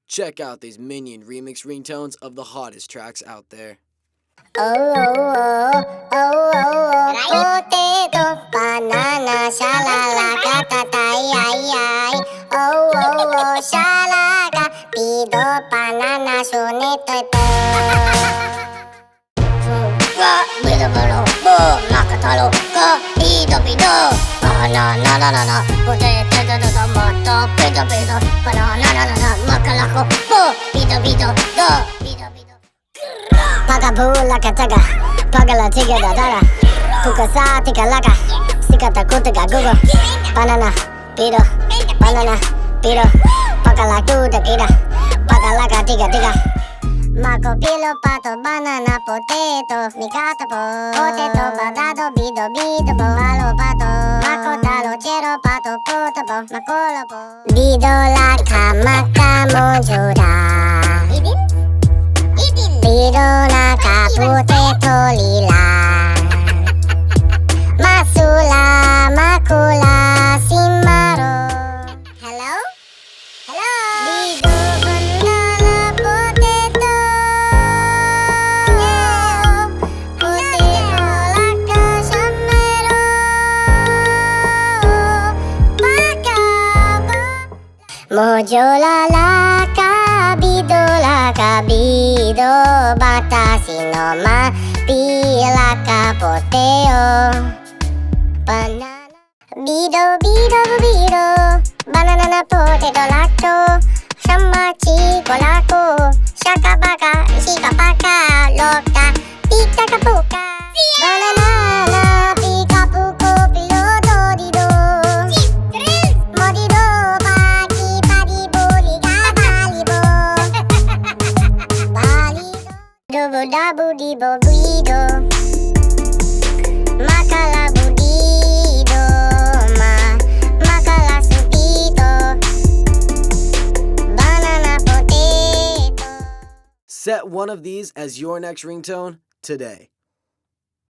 Check out these Minion remix ringtones of the hottest tracks out there. Potato, banana, shalalaka, tatay, ay, ay. Shalaga, pido, banana, sonito, ito. Bido, bido, makatalo, pido, pido. Banana, na, na, na, potato, tomato, pido, pido. Banana, makalako, pido, pido, pido, pido. Pagabula kataga, pagala tiga dadara, pukasa tika laka, sikata kutega gugo, banana, pido, pagala kuda kida, pagalaka tiga tiga. Mako pilo pato banana potato, mikata po, potato badado bido bido po, palo pato, mako talo chero pato poto po, makolo po. Bido laka makamo juda. Bido naka potato lila, masula makula simaro. Hello? Hello? Bido banana potato, potato laka samero, pakabo. Mojola laka bido laka bido, batashi no ma pila ka poteo. Banana bido bido bido, banana potato lacto, shamba chico laco, shaka baka shika baka loka, pika kapuka. Banana pika puko piloto dido, modido paki padi boliga balibo. Dubu dabu dibo guido, makala budido, makala subito, banana potato. Set one of these as your next ringtone today.